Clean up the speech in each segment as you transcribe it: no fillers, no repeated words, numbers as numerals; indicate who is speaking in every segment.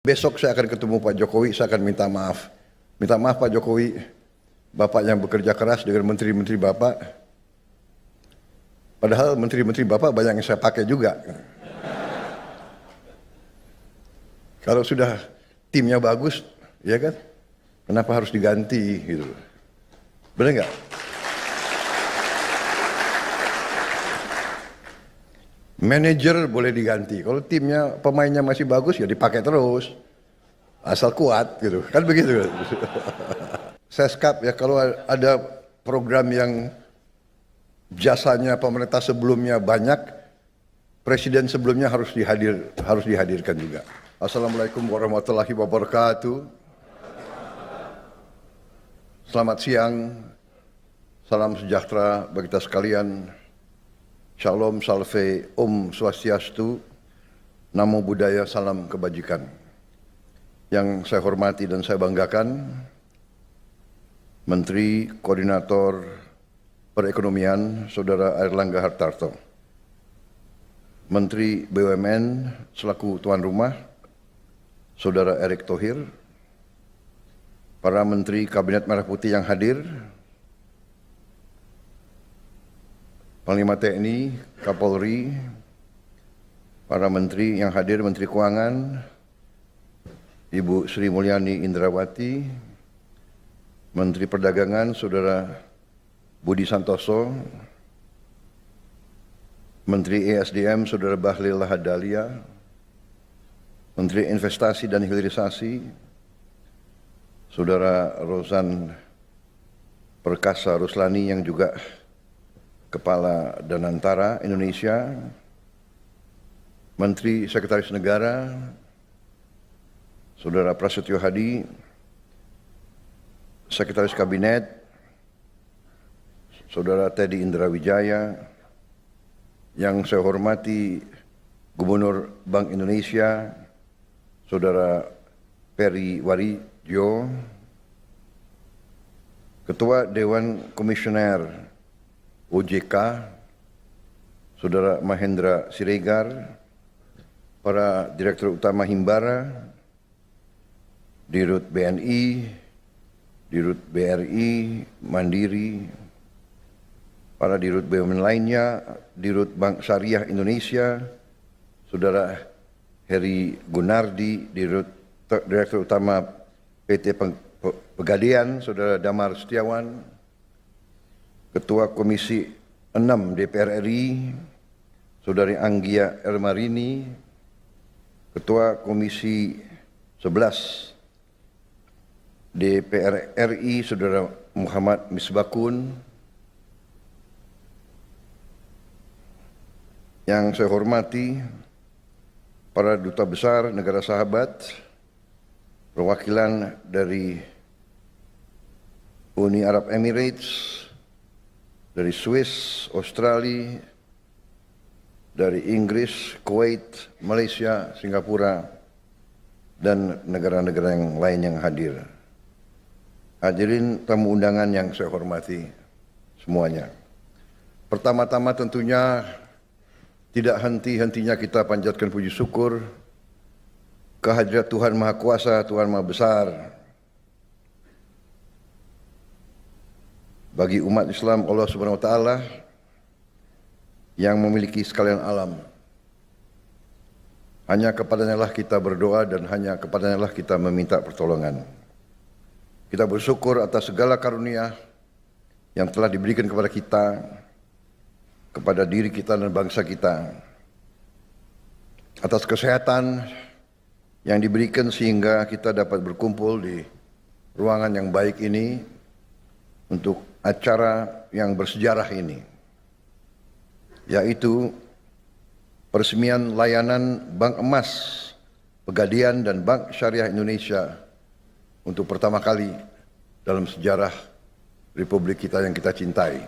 Speaker 1: Besok saya akan ketemu Pak Jokowi, saya akan minta maaf. Minta maaf Pak Jokowi, Bapak yang bekerja keras dengan menteri-menteri Bapak. Padahal menteri-menteri Bapak banyak yang saya pakai juga. Kalau sudah timnya bagus, ya kan? Kenapa harus diganti gitu? Benar nggak? Manajer boleh diganti. Kalau timnya pemainnya masih bagus ya dipakai terus. Asal kuat gitu. Kan begitu. Seskap ya, kalau ada program yang jasanya pemerintah sebelumnya banyak, presiden sebelumnya harus dihadirkan juga. Assalamualaikum warahmatullahi wabarakatuh. Selamat siang. Salam sejahtera bagi kita sekalian. Shalom, salve, Om Swastiastu, Namo Buddhaya, salam kebajikan. Yang saya hormati dan saya banggakan, Menteri Koordinator Perekonomian, Saudara Airlangga Hartarto, Menteri BUMN selaku tuan rumah, Saudara Erick Thohir, para Menteri Kabinet Merah Putih yang hadir, Panglima TNI, Kapolri, para menteri yang hadir, Menteri Keuangan, Ibu Sri Mulyani Indrawati, Menteri Perdagangan, Saudara Budi Santoso, Menteri ESDM, Saudara Bahlil Lahadalia, Menteri Investasi dan Hilirisasi, Saudara Rozan Perkasa Ruslani yang juga Kepala Danantara Indonesia, Menteri Sekretaris Negara, Saudara Prasetyo Hadi, Sekretaris Kabinet, Saudara Teddy Indrawijaya, yang saya hormati Gubernur Bank Indonesia, Saudara Peri Warijyo, Ketua Dewan Komisioner OJK, Saudara Mahendra Siregar, para Direktur Utama Himbara, Dirut BNI, Dirut BRI, Mandiri, para Dirut BUMN lainnya, Dirut Bank Syariah Indonesia, Saudara Heri Gunardi, Direktur Utama PT Pegadaian, Saudara Damar Setiawan, Ketua Komisi 6 DPR RI, Saudari Anggia Ermarini, Ketua Komisi 11 DPR RI, Saudara Muhammad Misbakun, yang saya hormati para duta besar negara sahabat, perwakilan dari Uni Arab Emirates, dari Swiss, Australia, dari Inggris, Kuwait, Malaysia, Singapura, dan negara-negara yang lain yang hadir. Hadirin tamu undangan yang saya hormati semuanya. Pertama-tama tentunya tidak henti-hentinya kita panjatkan puji syukur kehadirat Tuhan Maha Kuasa, Tuhan Maha Besar, bagi umat Islam Allah Subhanahu wa taala yang memiliki sekalian alam. Hanya kepadanya lah kita berdoa dan hanya kepadanya lah kita meminta pertolongan. Kita bersyukur atas segala karunia yang telah diberikan kepada kita, kepada diri kita dan bangsa kita. Atas kesehatan yang diberikan sehingga kita dapat berkumpul di ruangan yang baik ini untuk acara yang bersejarah ini, yaitu peresmian layanan Bank Emas Pegadaian dan Bank Syariah Indonesia untuk pertama kali dalam sejarah Republik kita yang kita cintai.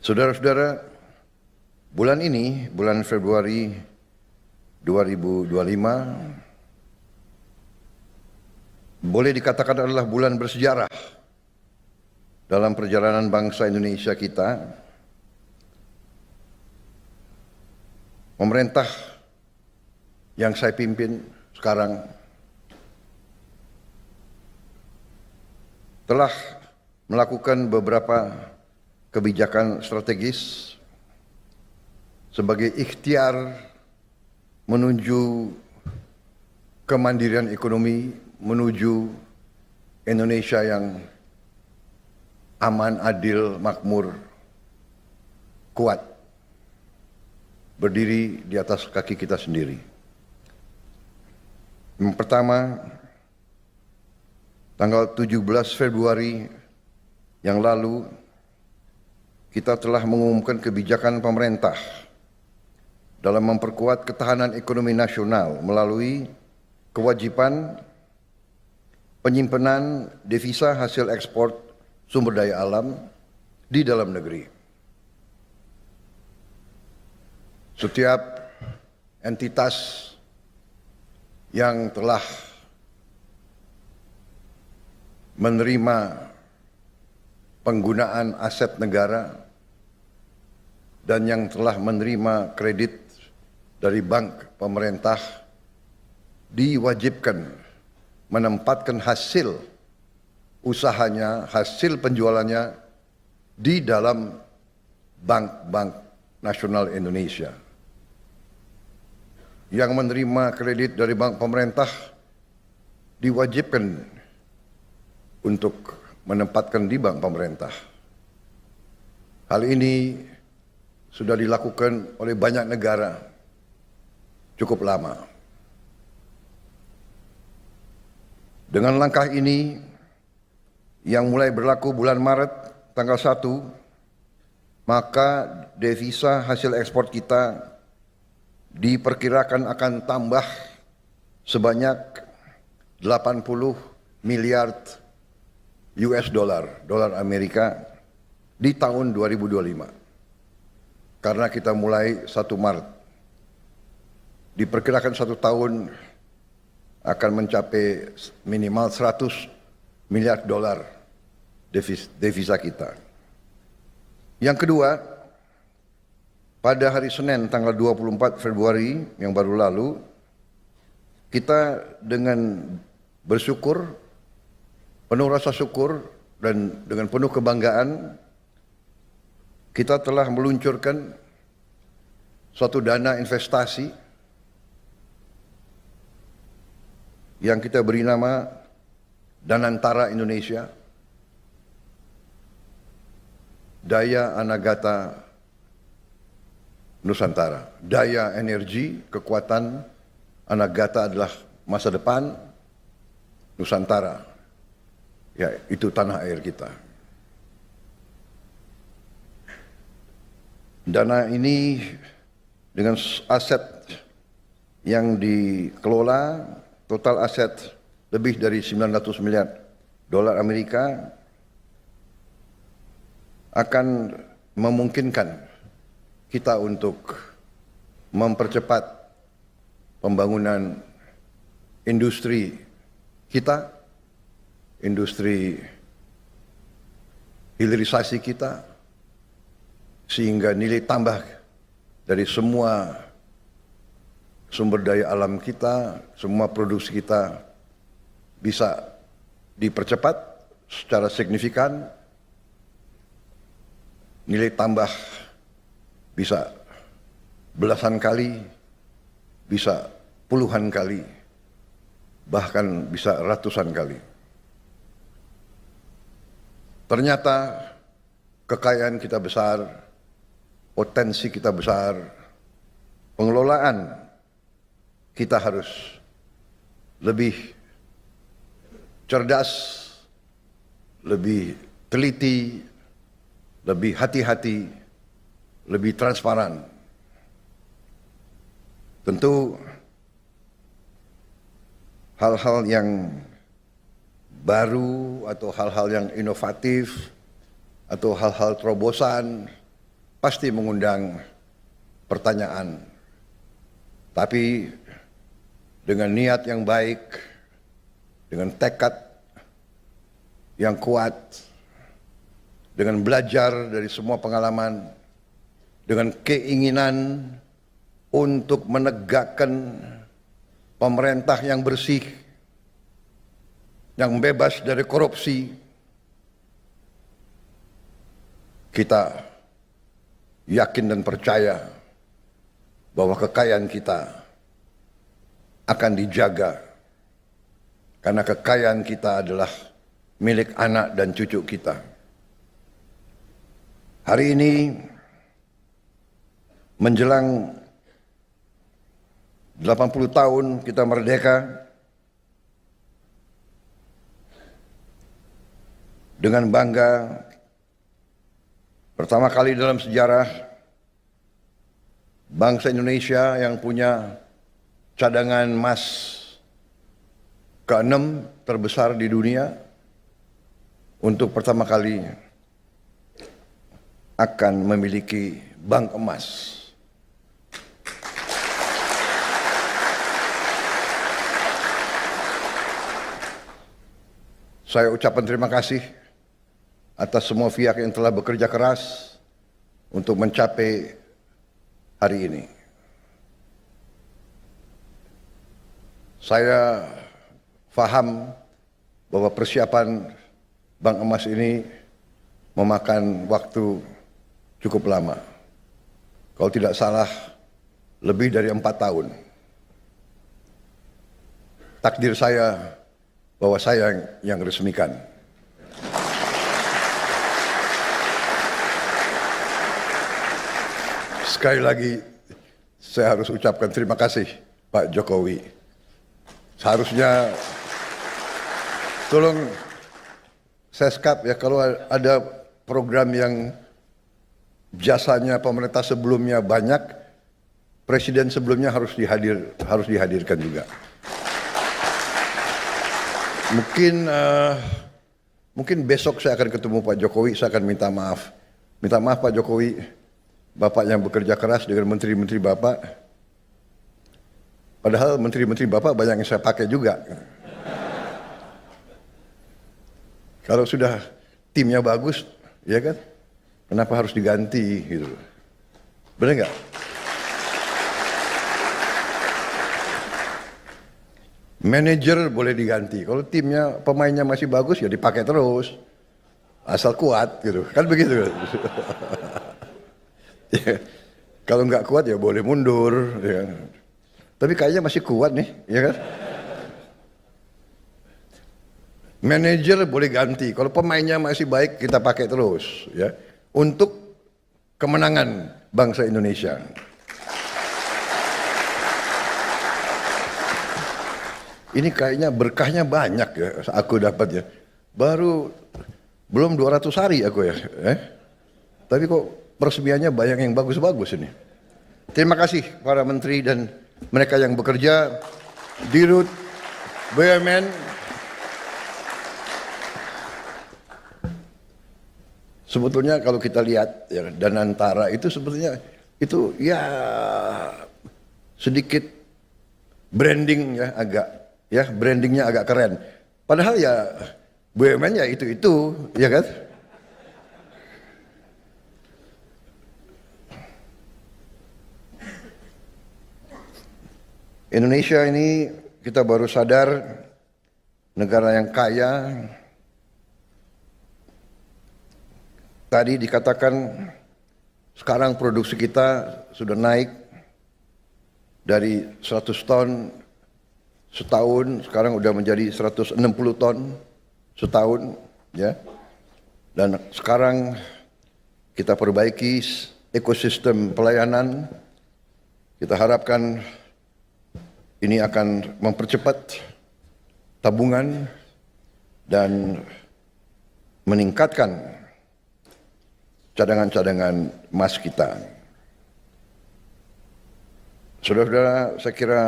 Speaker 1: Saudara-saudara, bulan ini, bulan Februari 2025, boleh dikatakan adalah bulan bersejarah dalam perjalanan bangsa Indonesia kita pemerintah yang saya pimpin sekarang telah melakukan beberapa kebijakan strategis sebagai ikhtiar menuju kemandirian ekonomi, menuju Indonesia yang aman, adil, makmur, kuat, berdiri di atas kaki kita sendiri. Yang pertama, tanggal 17 Februari yang lalu, kita telah mengumumkan kebijakan pemerintah dalam memperkuat ketahanan ekonomi nasional melalui kewajiban penyimpanan devisa hasil ekspor sumber daya alam di dalam negeri. Setiap entitas yang telah menerima penggunaan aset negara dan yang telah menerima kredit dari bank pemerintah diwajibkan menempatkan hasil usahanya, hasil penjualannya di dalam bank-bank nasional Indonesia. Yang menerima kredit dari bank pemerintah diwajibkan untuk menempatkan di bank pemerintah. Hal ini sudah dilakukan oleh banyak negara cukup lama. Dengan langkah ini yang mulai berlaku bulan Maret tanggal 1, maka devisa hasil ekspor kita diperkirakan akan tambah sebanyak 80 miliar US dolar Amerika di tahun 2025. Karena kita mulai 1 Maret. Diperkirakan 1 tahun akan mencapai minimal 100 miliar dolar devisa kita. Yang kedua, pada hari Senin tanggal 24 Februari yang baru lalu, kita dengan bersyukur, penuh rasa syukur dan dengan penuh kebanggaan, kita telah meluncurkan suatu dana investasi yang kita beri nama Danantara Indonesia, Daya Anagata Nusantara. Daya energi, kekuatan, Anagata adalah masa depan, Nusantara, ya itu tanah air kita. Dana ini dengan aset yang dikelola, total aset lebih dari 900 miliar dolar Amerika, akan memungkinkan kita untuk mempercepat pembangunan industri kita, industri hilirisasi kita, sehingga nilai tambah dari semua sumber daya alam kita, semua produksi kita bisa dipercepat secara signifikan, nilai tambah bisa belasan kali, bisa puluhan kali, bahkan bisa ratusan kali. Ternyata kekayaan kita besar, potensi kita besar, pengelolaan kita harus lebih cerdas, lebih teliti, lebih hati-hati, lebih transparan. Tentu hal-hal yang baru atau hal-hal yang inovatif atau hal-hal terobosan pasti mengundang pertanyaan. Tapi dengan niat yang baik, dengan tekad yang kuat, dengan belajar dari semua pengalaman, dengan keinginan untuk menegakkan pemerintah yang bersih, yang bebas dari korupsi. Kita yakin dan percaya bahwa kekayaan kita akan dijaga, karena kekayaan kita adalah milik anak dan cucu kita. Hari ini menjelang 80 tahun kita merdeka, dengan bangga pertama kali dalam sejarah bangsa Indonesia yang punya cadangan emas ke-6 terbesar di dunia, untuk pertama kali akan memiliki bank emas. Saya ucapkan terima kasih atas semua pihak yang telah bekerja keras untuk mencapai hari ini. Saya paham bahwa persiapan bank emas ini memakan waktu cukup lama. Kalau tidak salah, lebih dari 4 tahun. Takdir saya bahwa saya yang resmikan. Sekali lagi, saya harus ucapkan terima kasih Pak Jokowi. Seharusnya tolong Seskap ya, kalau ada program yang jasanya pemerintah sebelumnya banyak, presiden sebelumnya harus dihadirkan juga. Mungkin besok saya akan ketemu Pak Jokowi, saya akan minta maaf. Minta maaf Pak Jokowi, Bapak yang bekerja keras dengan menteri-menteri Bapak. Padahal menteri-menteri Bapak banyak yang saya pakai juga. Kalau sudah timnya bagus, ya kan? Kenapa harus diganti gitu? Benar nggak? Manajer boleh diganti. Kalau timnya pemainnya masih bagus ya dipakai terus. Asal kuat gitu. Kan begitu. Ya, kalau nggak kuat ya boleh mundur. Ya. Tapi kayaknya masih kuat nih, ya kan? Manajer boleh ganti. Kalau pemainnya masih baik kita pakai terus, ya. Untuk kemenangan bangsa Indonesia. Ini kayaknya berkahnya banyak ya, aku dapat ya. Belum 200 hari aku ya. Tapi kok peresmiannya banyak yang bagus-bagus ini. Terima kasih para menteri dan mereka yang bekerja, Dirut, BUMN, sebetulnya kalau kita lihat ya, Danantara itu sebetulnya itu ya sedikit branding ya, brandingnya agak keren. Padahal ya BUMN ya itu ya kan. Indonesia ini kita baru sadar negara yang kaya. Tadi dikatakan sekarang produksi kita sudah naik dari 100 ton setahun, sekarang udah menjadi 160 ton setahun, ya. Dan sekarang kita perbaiki ekosistem pelayanan. Kita harapkan ini akan mempercepat tabungan dan meningkatkan cadangan-cadangan emas kita. Saudara-saudara, saya kira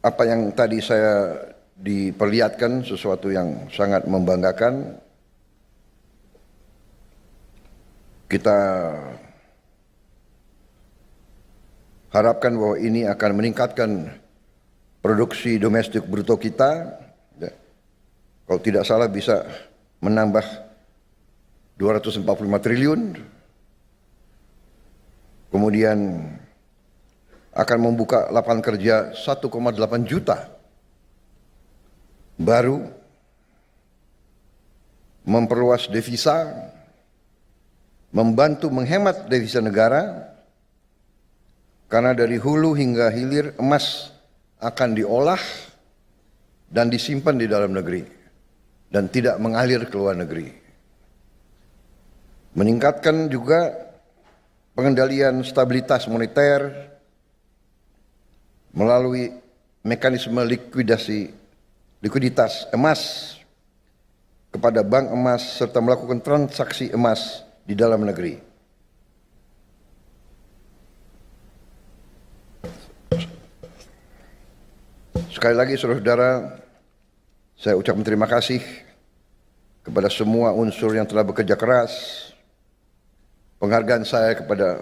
Speaker 1: apa yang tadi saya diperlihatkan sesuatu yang sangat membanggakan. Kita harapkan bahwa ini akan meningkatkan produksi domestik bruto kita. Kalau tidak salah bisa menambah 245 triliun. Kemudian akan membuka lapangan kerja 1,8 juta baru, memperluas devisa, membantu menghemat devisa negara, karena dari hulu hingga hilir emas akan diolah dan disimpan di dalam negeri dan tidak mengalir ke luar negeri. Meningkatkan juga pengendalian stabilitas moneter melalui mekanisme likuiditas emas kepada bank emas serta melakukan transaksi emas di dalam negeri. Sekali lagi saudara-saudara, saya ucapkan terima kasih kepada semua unsur yang telah bekerja keras. Penghargaan saya kepada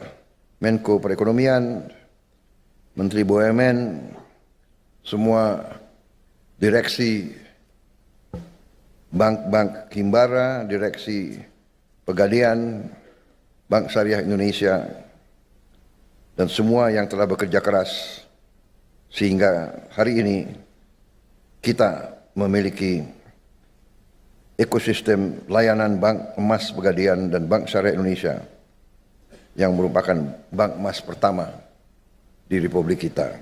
Speaker 1: Menko Perekonomian, Menteri BUMN, semua direksi bank-bank Himbara, direksi Pegadaian, Bank Syariah Indonesia, dan semua yang telah bekerja keras sehingga hari ini kita memiliki ekosistem layanan Bank Emas Pegadaian dan Bank Syariah Indonesia yang merupakan bank emas pertama di Republik kita.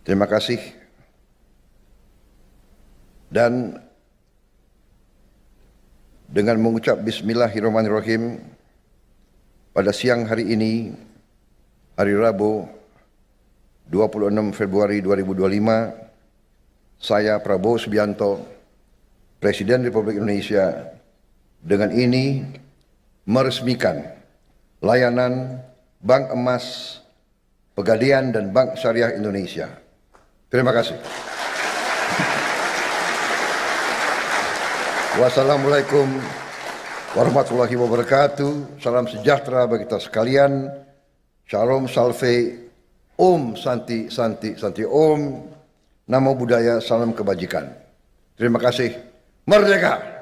Speaker 1: Terima kasih. Dan dengan mengucap Bismillahirrahmanirrahim, pada siang hari ini, hari Rabu 26 Februari 2025, saya Prabowo Subianto, Presiden Republik Indonesia, dengan ini meresmikan layanan Bank Emas Pegadaian dan Bank Syariah Indonesia. Terima kasih. Wassalamualaikum warahmatullahi wabarakatuh. Salam sejahtera bagi kita sekalian. Shalom salve, Om Santi Santi Santi Om. Namo Buddhaya, salam kebajikan. Terima kasih. Merdeka!